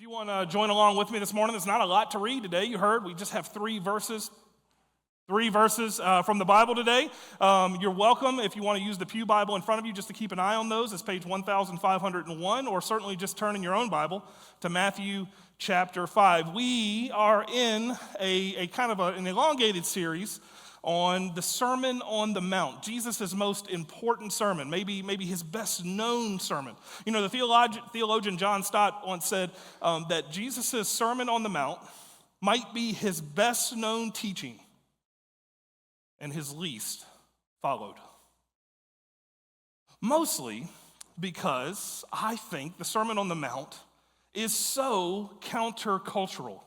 If you want to join along with me this morning, there's not a lot to read today. You heard we just have three verses from the Bible today. You're welcome if you want to use the Pew Bible in front of you just to keep an eye on those. It's page 1501, or certainly just turn in your own Bible to Matthew chapter 5. We are in a kind of an elongated series on the Sermon on the Mount, Jesus' most important sermon, maybe his best known sermon. You know, the theologian John Stott once said that Jesus' Sermon on the Mount might be his best known teaching and his least followed. Mostly because I think the Sermon on the Mount is so countercultural.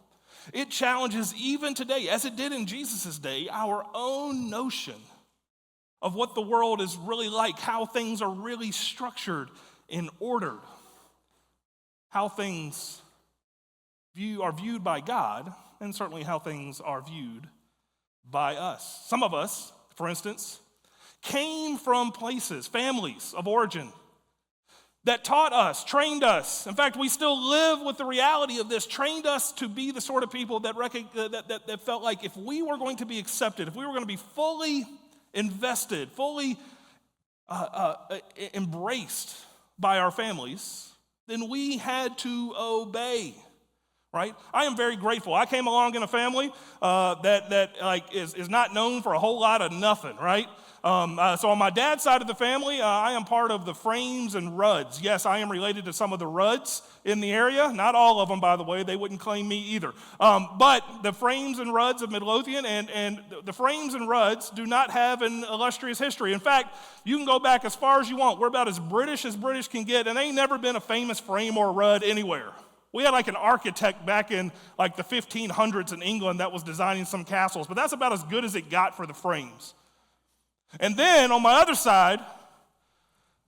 It challenges even today, as it did in Jesus' day, our own notion of what the world is really like, how things are really structured and ordered, how things are viewed by God, and certainly how things are viewed by us. Some of us, for instance, came from places, families of origin, that taught us, trained us. In fact, we still live with the reality of this, trained us to be the sort of people that felt like if we were going to be accepted, if we were going to be fully invested, fully embraced by our families, then we had to obey. Right? I am very grateful. I came along in a family that is not known for a whole lot of nothing, right? So on my dad's side of the family, I am part of the Frames and Rudds. Yes, I am related to some of the Rudds in the area. Not all of them, by the way. They wouldn't claim me either. But the Frames and Rudds of Midlothian and the Frames and Rudds do not have an illustrious history. In fact, you can go back as far as you want. We're about as British can get, and ain't never been a famous Frame or Rudd anywhere. We had like an architect back in like the 1500s in England that was designing some castles, but that's about as good as it got for the Frames. And then on my other side,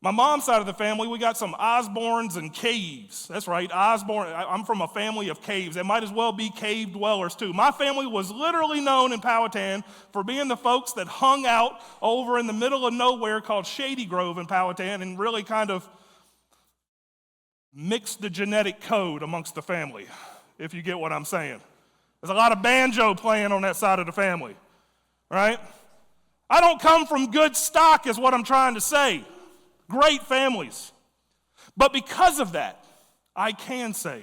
my mom's side of the family, we got some Osborns and Caves. That's right, Osborn. I'm from a family of caves. They might as well be cave dwellers too. My family was literally known in Powhatan for being the folks that hung out over in the middle of nowhere called Shady Grove in Powhatan and really kind of mix the genetic code amongst the family, if you get what I'm saying. There's a lot of banjo playing on that side of the family, right? I don't come from good stock is what I'm trying to say. Great families. But because of that, I can say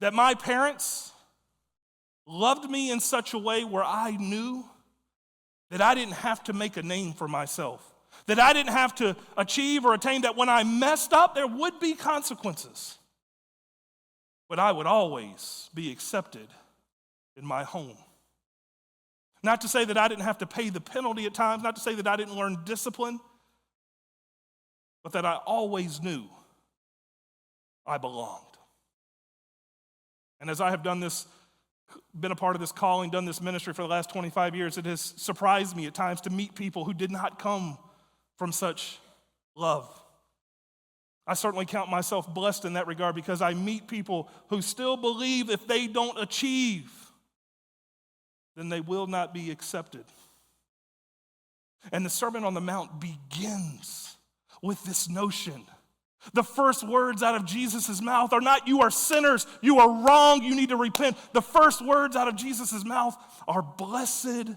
that my parents loved me in such a way where I knew that I didn't have to make a name for myself. That I didn't have to achieve or attain, that when I messed up, there would be consequences. But I would always be accepted in my home. Not to say that I didn't have to pay the penalty at times, not to say that I didn't learn discipline, but that I always knew I belonged. And as I have done this, been a part of this calling, done this ministry for the last 25 years, it has surprised me at times to meet people who did not come from such love. I certainly count myself blessed in that regard because I meet people who still believe if they don't achieve, then they will not be accepted. And the Sermon on the Mount begins with this notion. The first words out of Jesus' mouth are not, "You are sinners, you are wrong, you need to repent." The first words out of Jesus' mouth are, "Blessed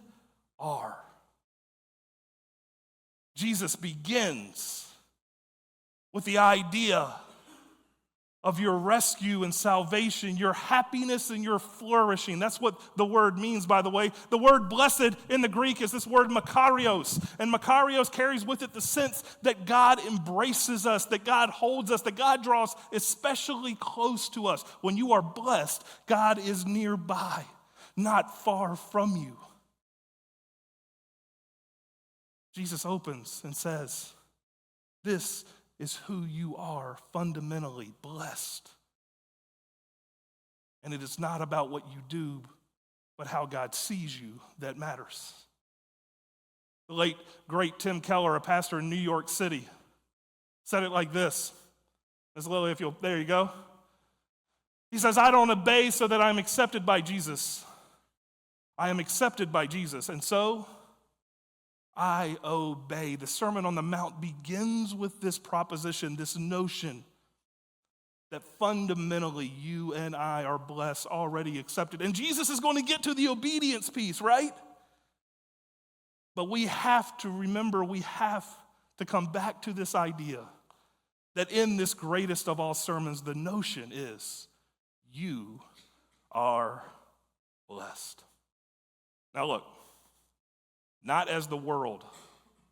are." Jesus begins with the idea of your rescue and salvation, your happiness and your flourishing. That's what the word means, by the way. The word blessed in the Greek is this word makarios. And makarios carries with it the sense that God embraces us, that God holds us, that God draws especially close to us. When you are blessed, God is nearby, not far from you. Jesus opens and says, this is who you are fundamentally, blessed. And it is not about what you do, but how God sees you that matters. The late, great Tim Keller, a pastor in New York City, said it like this. Ms. Lily, there you go. He says, "I don't obey so that I'm accepted by Jesus. I am accepted by Jesus, and so I obey." The Sermon on the Mount begins with this proposition, this notion that fundamentally you and I are blessed, already accepted. And Jesus is going to get to the obedience piece, right? But we have to remember, we have to come back to this idea that in this greatest of all sermons, the notion is you are blessed. Now look, not as the world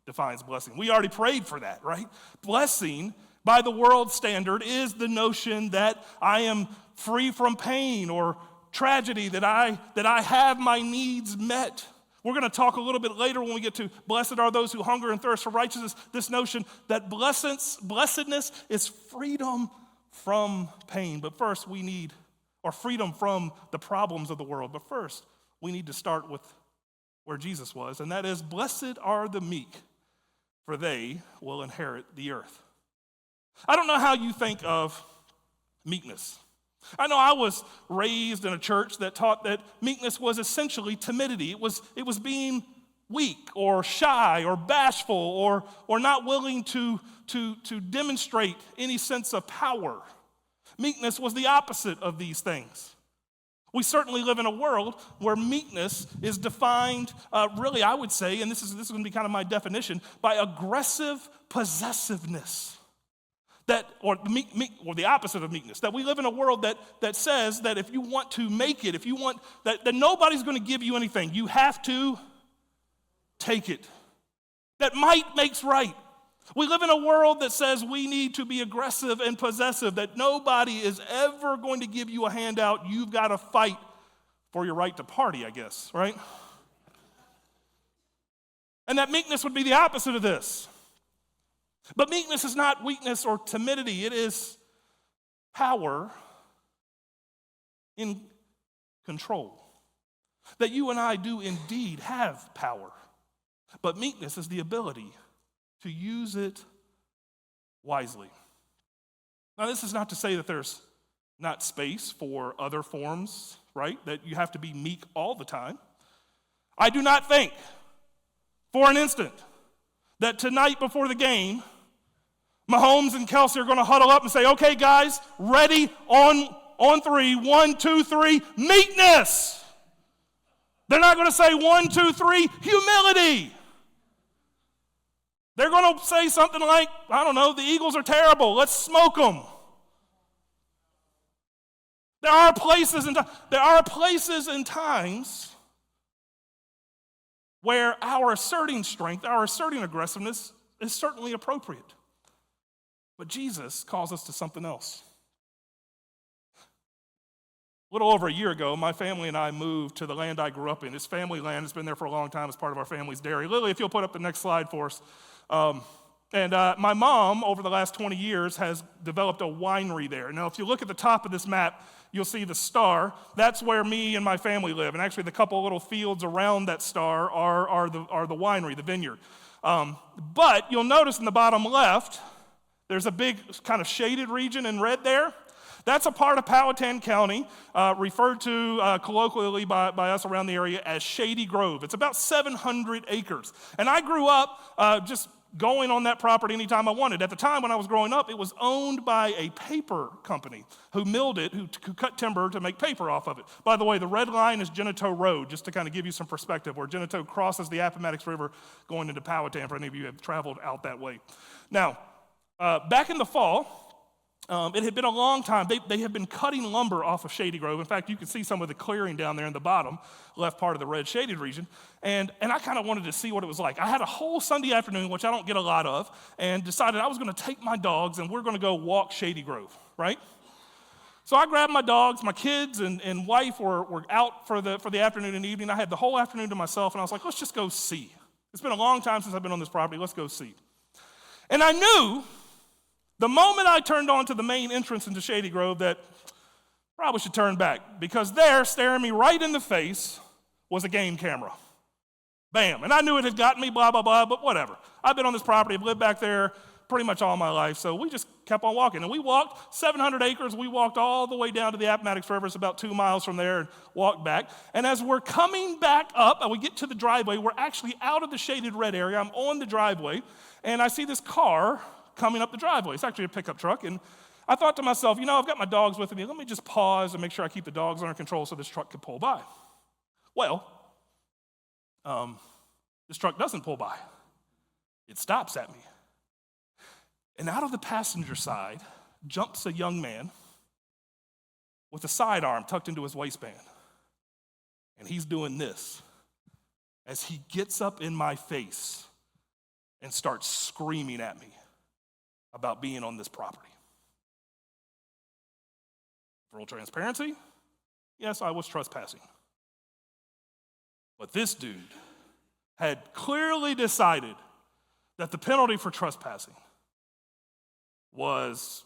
defines blessing. We already prayed for that, right? Blessing by the world standard is the notion that I am free from pain or tragedy, that I have my needs met. We're going to talk a little bit later when we get to blessed are those who hunger and thirst for righteousness, this notion that blessedness is freedom from pain. But first we need, or freedom from the problems of the world. But first we need to start with where Jesus was, and that is, blessed are the meek, for they will inherit the earth. I don't know how you think of meekness. I know I was raised in a church that taught that meekness was essentially timidity. It was being weak or shy or bashful or not willing to demonstrate any sense of power. Meekness was the opposite of these things. We certainly live in a world where meekness is defined, really, I would say, and this is going to be kind of my definition, by aggressive possessiveness. Or the opposite of meekness, that we live in a world that says that if you want to make it, if you want, that nobody's going to give you anything. You have to take it. That might makes right. We live in a world that says we need to be aggressive and possessive, that nobody is ever going to give you a handout. You've got to fight for your right to party, I guess, right? And that meekness would be the opposite of this. But meekness is not weakness or timidity. It is power in control. That you and I do indeed have power. But meekness is the ability to use it wisely. Now, this is not to say that there's not space for other forms, right? That you have to be meek all the time. I do not think for an instant that tonight before the game, Mahomes and Kelsey are going to huddle up and say, okay, guys, ready, on three, 1, 2, 3, meekness. They're not going to say 1, 2, 3, humility. They're going to say something like, I don't know, the Eagles are terrible, let's smoke them. There are places and times where our asserting strength, our asserting aggressiveness is certainly appropriate. But Jesus calls us to something else. A little over a year ago, my family and I moved to the land I grew up in. It's family land. It's been there for a long time as part of our family's dairy. Lily, if you'll put up the next slide for us. My mom, over the last 20 years, has developed a winery there. Now, if you look at the top of this map, you'll see the star. That's where me and my family live. And actually, the couple little fields around that star are the winery, the vineyard. But you'll notice in the bottom left, there's a big kind of shaded region in red there. That's a part of Powhatan County, referred to colloquially by us around the area as Shady Grove. It's about 700 acres. And I grew up just going on that property anytime I wanted. At the time when I was growing up, it was owned by a paper company who milled it, who cut timber to make paper off of it. By the way, the red line is Genito Road, just to kind of give you some perspective, where Genito crosses the Appomattox River going into Powhatan, for any of you who have traveled out that way. Now, back in the fall, it had been a long time. They had been cutting lumber off of Shady Grove. In fact, you can see some of the clearing down there in the bottom left part of the red shaded region. And I kind of wanted to see what it was like. I had a whole Sunday afternoon, which I don't get a lot of, and decided I was going to take my dogs and we're going to go walk Shady Grove, right? So I grabbed my dogs. My kids and wife were out for the afternoon and evening. I had the whole afternoon to myself, and I was like, let's just go see. It's been a long time since I've been on this property. Let's go see. And I knew the moment I turned onto the main entrance into Shady Grove that probably should turn back, because there, staring me right in the face, was a game camera. Bam. And I knew it had gotten me, blah, blah, blah, but whatever. I've been on this property. I've lived back there pretty much all my life, so we just kept on walking. And we walked 700 acres. We walked all the way down to the Appomattox River. It's about 2 miles from there, and walked back. And as we're coming back up, and we get to the driveway, we're actually out of the shaded red area. I'm on the driveway, and I see this car coming up the driveway. It's actually a pickup truck, and I thought to myself, I've got my dogs with me. Let me just pause and make sure I keep the dogs under control so this truck can pull by. Well, this truck doesn't pull by. It stops at me. And out of the passenger side jumps a young man with a sidearm tucked into his waistband. And he's doing this as he gets up in my face and starts screaming at me about being on this property. Full transparency, yes, I was trespassing. But this dude had clearly decided that the penalty for trespassing was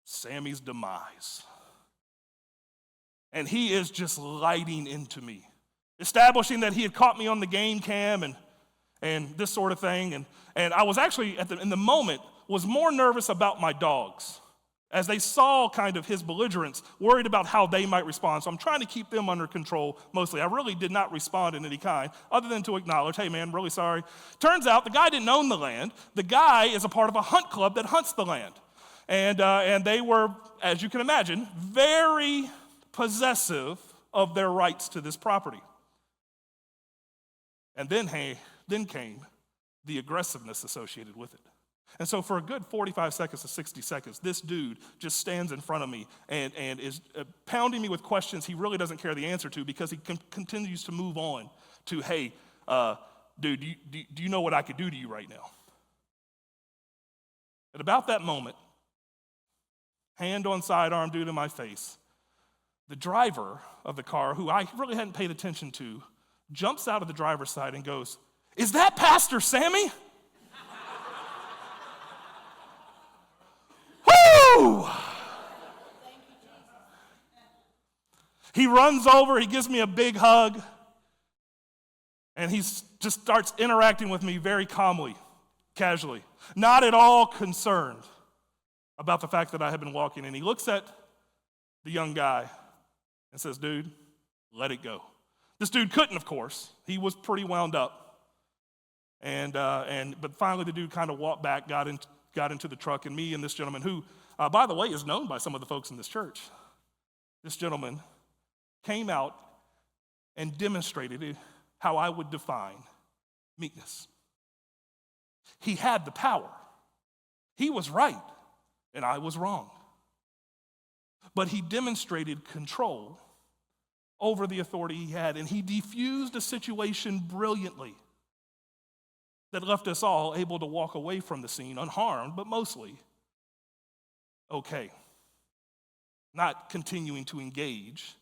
Sammy's demise. And he is just lighting into me, establishing that he had caught me on the game cam and this sort of thing. And I was actually, in the moment, was more nervous about my dogs as they saw kind of his belligerence, worried about how they might respond. So I'm trying to keep them under control mostly. I really did not respond in any kind other than to acknowledge, hey man, really sorry. Turns out the guy didn't own the land. The guy is a part of a hunt club that hunts the land. And they were, as you can imagine, very possessive of their rights to this property. And then came the aggressiveness associated with it. And so for a good 45 seconds to 60 seconds, this dude just stands in front of me and is pounding me with questions he really doesn't care the answer to because he continues to move on to, hey, dude, do you know what I could do to you right now? At about that moment, hand on sidearm, dude in my face, the driver of the car, who I really hadn't paid attention to, jumps out of the driver's side and goes, "Is that Pastor Sammy?" Woo! He runs over, he gives me a big hug, and he just starts interacting with me very calmly, casually, not at all concerned about the fact that I had been walking. And he looks at the young guy and says, "Dude, let it go." This dude couldn't, of course. He was pretty wound up. But finally the dude kind of walked back, got into the truck, and me and this gentleman, who, by the way, is known by some of the folks in this church, this gentleman came out and demonstrated how I would define meekness. He had the power. He was right, and I was wrong. But he demonstrated control over the authority he had, and he defused a situation brilliantly that left us all able to walk away from the scene unharmed, but mostly okay. Not continuing to engage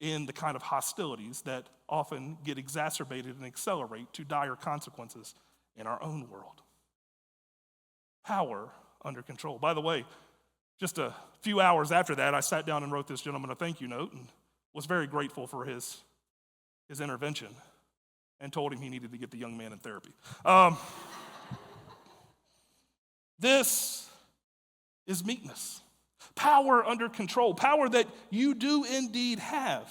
in the kind of hostilities that often get exacerbated and accelerate to dire consequences in our own world. Power under control. By the way, just a few hours after that, I sat down and wrote this gentleman a thank you note and was very grateful for his intervention and told him he needed to get the young man in therapy. This is meekness. Power under control. Power that you do indeed have.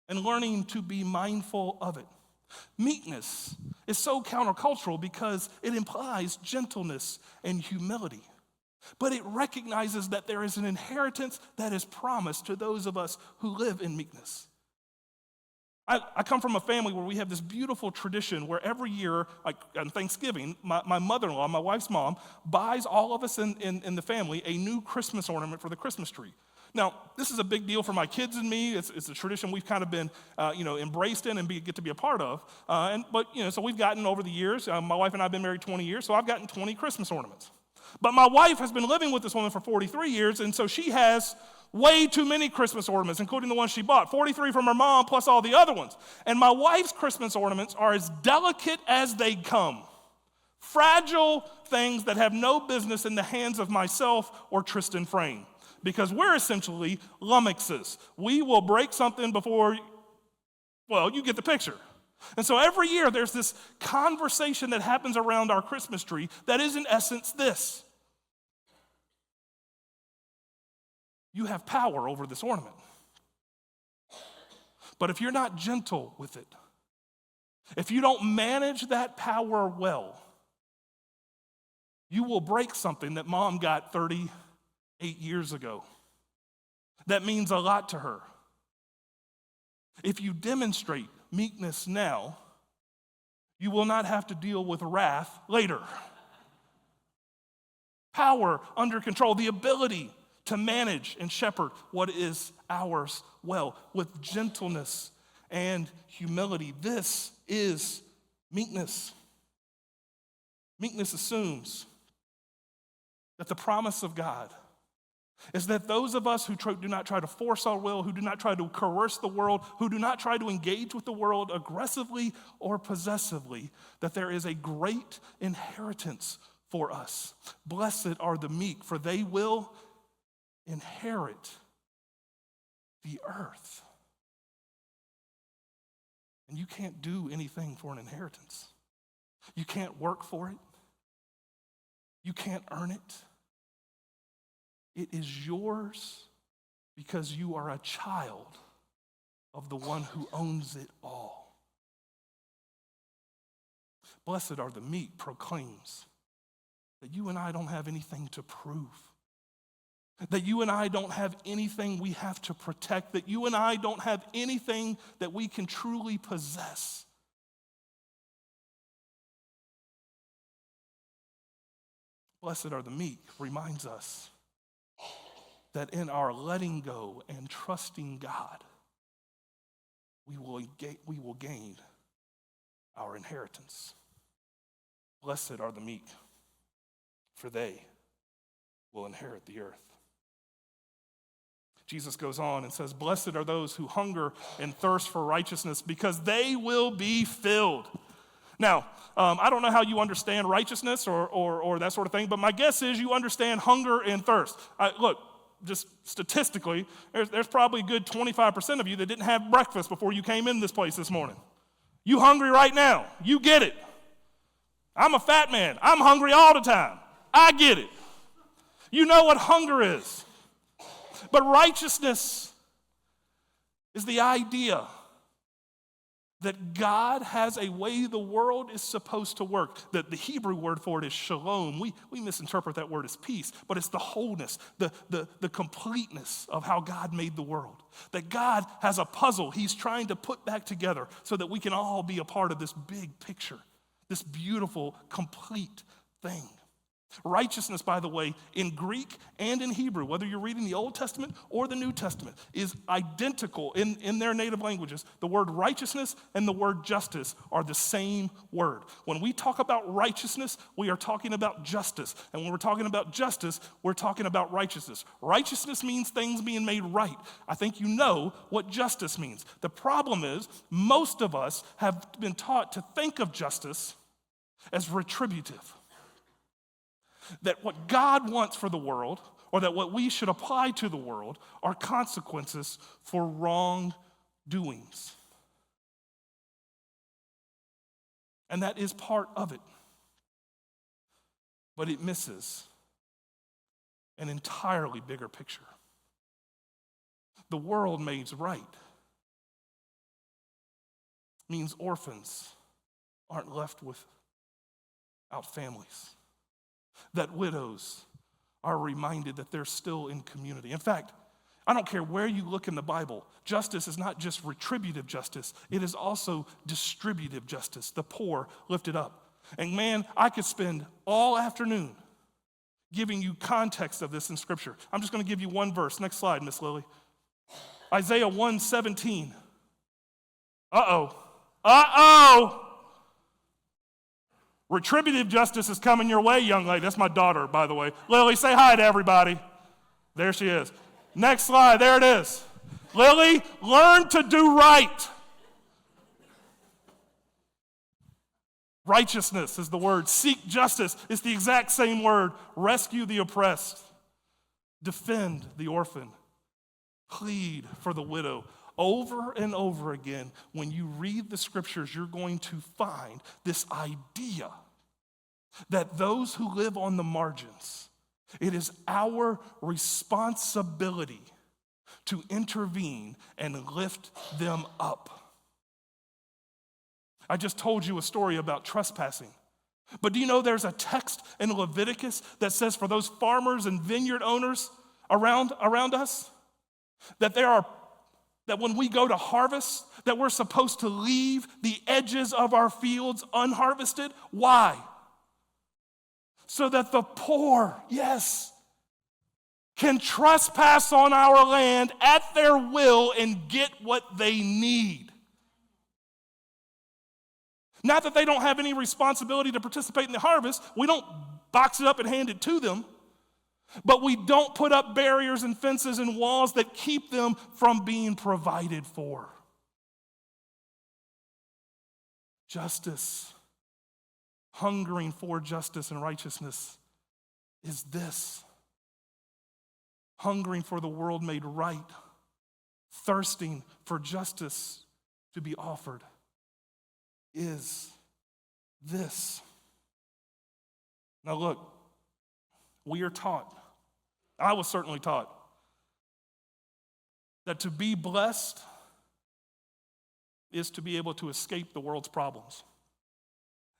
And learning to be mindful of it. Meekness is so countercultural because it implies gentleness and humility. But it recognizes that there is an inheritance that is promised to those of us who live in meekness. I come from a family where we have this beautiful tradition where every year, like on Thanksgiving, my mother-in-law, my wife's mom, buys all of us in the family a new Christmas ornament for the Christmas tree. Now, this is a big deal for my kids and me. It's a tradition we've kind of been, embraced in and get to be a part of. So we've gotten over the years, my wife and I have been married 20 years, so I've gotten 20 Christmas ornaments. But my wife has been living with this woman for 43 years, and so she has way too many Christmas ornaments, including the ones she bought, 43 from her mom plus all the other ones. And my wife's Christmas ornaments are as delicate as they come. Fragile things that have no business in the hands of myself or Tristan Frame, because we're essentially lummoxes. We will break something before, you get the picture. And so every year there's this conversation that happens around our Christmas tree that is in essence this. You have power over this ornament. But if you're not gentle with it, if you don't manage that power well, you will break something that mom got 38 8 years ago. That means a lot to her. If you demonstrate meekness now, you will not have to deal with wrath later. Power under control, the ability to manage and shepherd what is ours well, with gentleness and humility. This is meekness. Meekness assumes that the promise of God is that those of us who do not try to force our will, who do not try to coerce the world, who do not try to engage with the world aggressively or possessively, that there is a great inheritance for us. Blessed are the meek, for they will inherit the earth. And you can't do anything for an inheritance. You can't work for it. You can't earn it. It is yours because you are a child of the one who owns it all. Blessed are the meek proclaims that you and I don't have anything to prove, that you and I don't have anything we have to protect, that you and I don't have anything that we can truly possess. Blessed are the meek reminds us that in our letting go and trusting God, we will gain our inheritance. Blessed are the meek, for they will inherit the earth. Jesus goes on and says, blessed are those who hunger and thirst for righteousness, because they will be filled. Now, I don't know how you understand righteousness or that sort of thing, but my guess is you understand hunger and thirst. Look, just statistically, there's probably a good 25% of you that didn't have breakfast before you came in this place this morning. You hungry right now. You get it. I'm a fat man. I'm hungry all the time. I get it. You know what hunger is. But righteousness is the idea that God has a way the world is supposed to work. That the Hebrew word for it is shalom. We misinterpret that word as peace, but it's the wholeness, the completeness of how God made the world. That God has a puzzle he's trying to put back together so that we can all be a part of this big picture, this beautiful, complete thing. Righteousness, by the way, in Greek and in Hebrew, whether you're reading the Old Testament or the New Testament, is identical in their native languages. The word righteousness and the word justice are the same word. When we talk about righteousness, we are talking about justice. And when we're talking about justice, we're talking about righteousness. Righteousness means things being made right. I think you know what justice means. The problem is, most of us have been taught to think of justice as retributive. That what God wants for the world, or that what we should apply to the world, are consequences for wrongdoings. And that is part of it. But it misses an entirely bigger picture. The world made right means orphans aren't left without families. That widows are reminded that they're still in community. In fact, I don't care where you look in the Bible, justice is not just retributive justice, it is also distributive justice, the poor lifted up. And man, I could spend all afternoon giving you context of this in Scripture. I'm just going to give you one verse. Next slide, Miss Lily. Isaiah 1:17. Uh-oh. Retributive justice is coming your way, young lady. That's my daughter, by the way. Lily, say hi to everybody. There she is. Next slide, there it is. Lily, learn to do right. Righteousness is the word. Seek justice is the exact same word. Rescue the oppressed. Defend the orphan. Plead for the widow. Over and over again, when you read the Scriptures, you're going to find this idea that those who live on the margins, it is our responsibility to intervene and lift them up. I just told you a story about trespassing. But do you know there's a text in Leviticus that says for those farmers and vineyard owners around us? That when we go to harvest, that we're supposed to leave the edges of our fields unharvested? Why? So that the poor, yes, can trespass on our land at their will and get what they need. Not that they don't have any responsibility to participate in the harvest. We don't box it up and hand it to them. But we don't put up barriers and fences and walls that keep them from being provided for. Justice, hungering for justice and righteousness, is this. Hungering for the world made right, thirsting for justice to be offered, is this. Now look, we are taught, I was certainly taught, that to be blessed is to be able to escape the world's problems.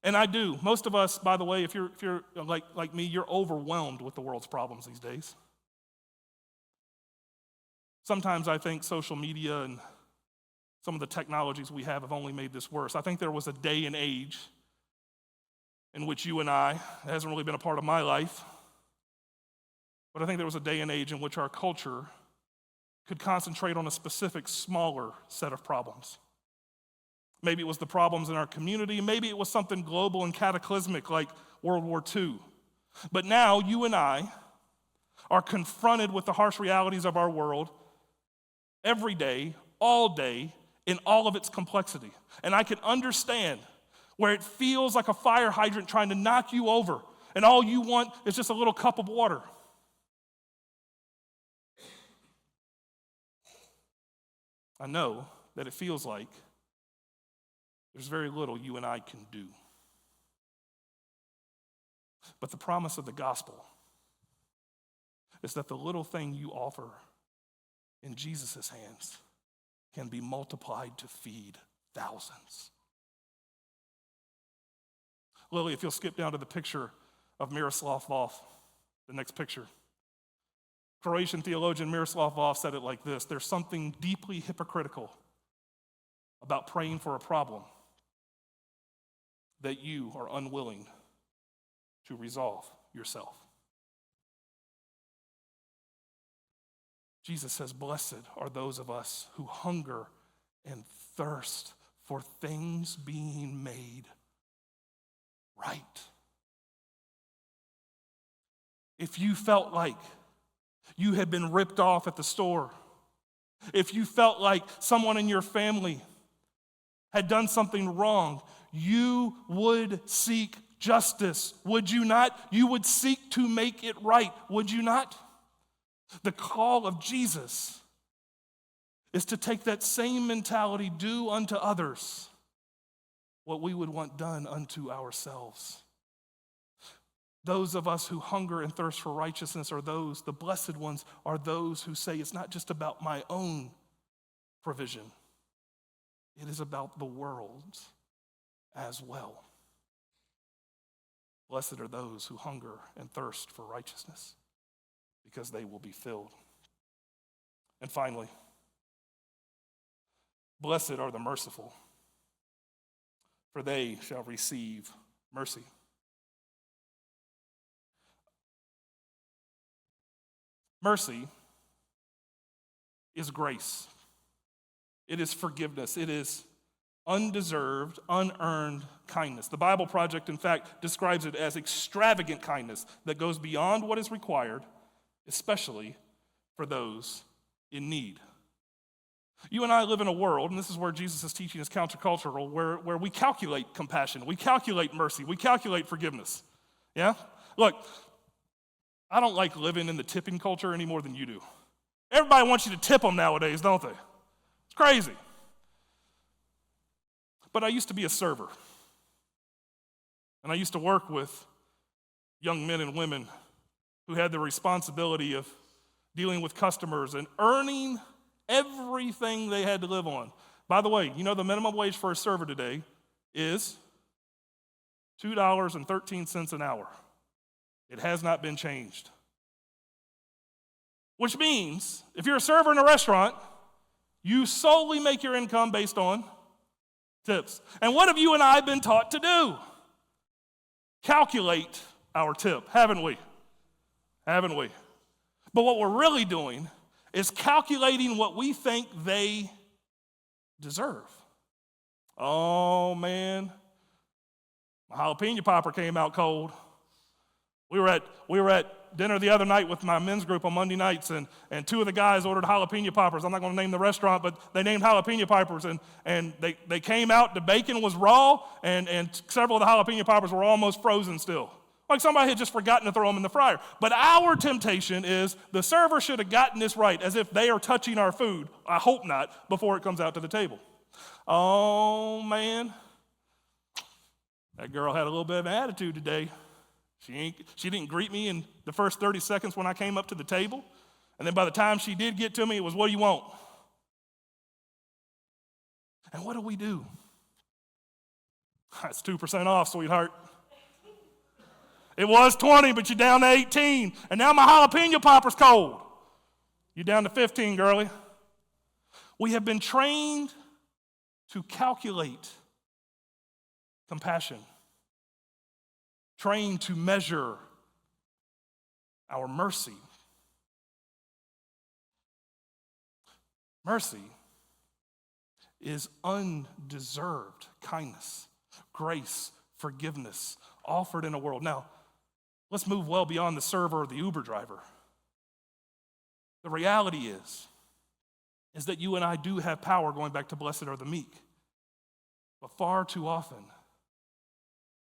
And I do. Most of us, by the way, if you're like me, you're overwhelmed with the world's problems these days. Sometimes I think social media and some of the technologies we have only made this worse. I think there was a day and age in which you and I, it hasn't really been a part of my life, but I think there was a day and age in which our culture could concentrate on a specific, smaller set of problems. Maybe it was the problems in our community. Maybe it was something global and cataclysmic like World War II. But now you and I are confronted with the harsh realities of our world every day, all day, in all of its complexity. And I can understand where it feels like a fire hydrant trying to knock you over, and all you want is just a little cup of water. I know that it feels like there's very little you and I can do. But the promise of the gospel is that the little thing you offer in Jesus' hands can be multiplied to feed thousands. Lily, if you'll skip down to the picture of Miroslav Volf, the next picture. Croatian theologian Miroslav Volf said it like this: there's something deeply hypocritical about praying for a problem that you are unwilling to resolve yourself. Jesus says, blessed are those of us who hunger and thirst for things being made right. If you felt like you had been ripped off at the store, if you felt like someone in your family had done something wrong, you would seek justice, would you not? You would seek to make it right, would you not? The call of Jesus is to take that same mentality, do unto others what we would want done unto ourselves. Those of us who hunger and thirst for righteousness are those, the blessed ones are those who say it's not just about my own provision, it is about the world's as well. Blessed are those who hunger and thirst for righteousness, because they will be filled. And finally, blessed are the merciful, for they shall receive mercy. Mercy is grace. It is forgiveness. It is undeserved, unearned kindness. The Bible Project, in fact, describes it as extravagant kindness that goes beyond what is required, especially for those in need. You and I live in a world, and this is where Jesus' teaching is countercultural, where we calculate compassion, we calculate mercy, we calculate forgiveness. Yeah? Look, I don't like living in the tipping culture any more than you do. Everybody wants you to tip them nowadays, don't they? It's crazy. But I used to be a server. And I used to work with young men and women who had the responsibility of dealing with customers and earning everything they had to live on. By the way, you know the minimum wage for a server today is $2.13 an hour. It has not been changed. Which means if you're a server in a restaurant, you solely make your income based on tips. And what have you and I been taught to do? Calculate our tip, haven't we? Haven't we? But what we're really doing is calculating what we think they deserve. Oh, man. My jalapeno popper came out cold. We were at dinner the other night with my men's group on Monday nights, and two of the guys ordered jalapeno poppers. I'm not going to name the restaurant, but they named jalapeno poppers, and they came out. The bacon was raw, and several of the jalapeno poppers were almost frozen still. Like somebody had just forgotten to throw them in the fryer. But our temptation is the server should have gotten this right, as if they are touching our food. I hope not, before it comes out to the table. Oh, man. That girl had a little bit of an attitude today. She didn't greet me in the first 30 seconds when I came up to the table. And then by the time she did get to me, it was, what do you want? And what do? That's 2% off, sweetheart. It was 20, but you're down to 18. And now my jalapeno popper's cold. You're down to 15, girlie. We have been trained to calculate compassion, trained to measure our mercy. Mercy is undeserved kindness, grace, forgiveness offered in a world. Now, let's move well beyond the server or the Uber driver. The reality is that you and I do have power, going back to blessed are the meek. But far too often,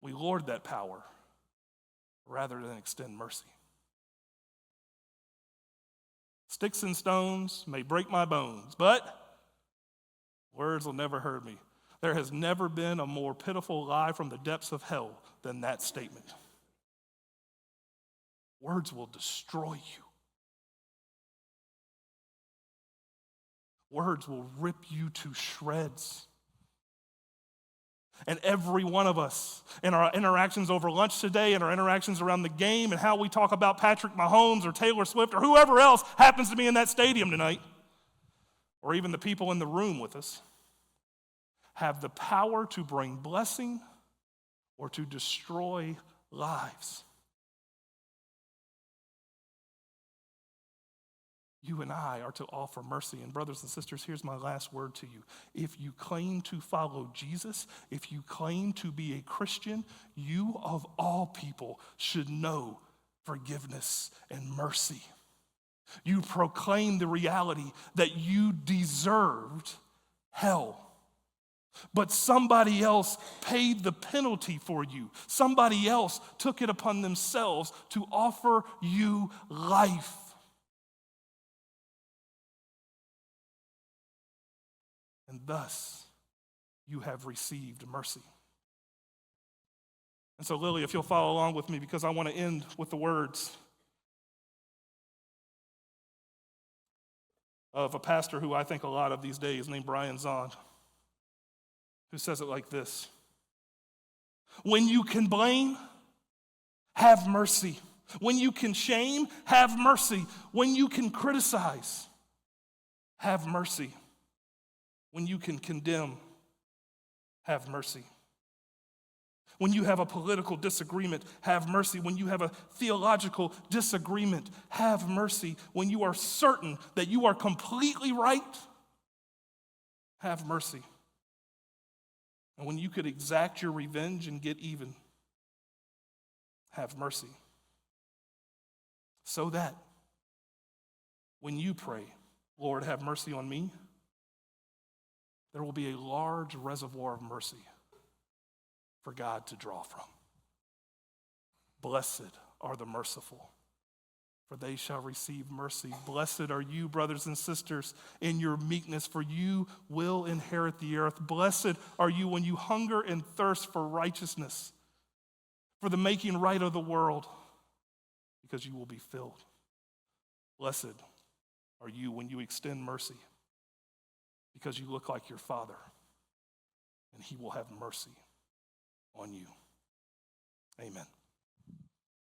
we lord that power rather than extend mercy. Sticks and stones may break my bones, but words will never hurt me. There has never been a more pitiful lie from the depths of hell than that statement. Words will destroy you. Words will rip you to shreds. And every one of us, in our interactions over lunch today, and our interactions around the game, and how we talk about Patrick Mahomes or Taylor Swift or whoever else happens to be in that stadium tonight, or even the people in the room with us, have the power to bring blessing or to destroy lives. You and I are to offer mercy. And brothers and sisters, here's my last word to you. If you claim to follow Jesus, if you claim to be a Christian, you of all people should know forgiveness and mercy. You proclaim the reality that you deserved hell. But somebody else paid the penalty for you. Somebody else took it upon themselves to offer you life. And thus, you have received mercy. And so, Lily, if you'll follow along with me, because I want to end with the words of a pastor who I think a lot of these days, named Brian Zahnd, who says it like this: when you can blame, have mercy. When you can shame, have mercy. When you can criticize, have mercy. When you can condemn, have mercy. When you have a political disagreement, have mercy. When you have a theological disagreement, have mercy. When you are certain that you are completely right, have mercy. And when you could exact your revenge and get even, have mercy. So that when you pray, Lord, have mercy on me, there will be a large reservoir of mercy for God to draw from. Blessed are the merciful, for they shall receive mercy. Blessed are you, brothers and sisters, in your meekness, for you will inherit the earth. Blessed are you when you hunger and thirst for righteousness, for the making right of the world, because you will be filled. Blessed are you when you extend mercy, because you look like your Father, and he will have mercy on you. Amen.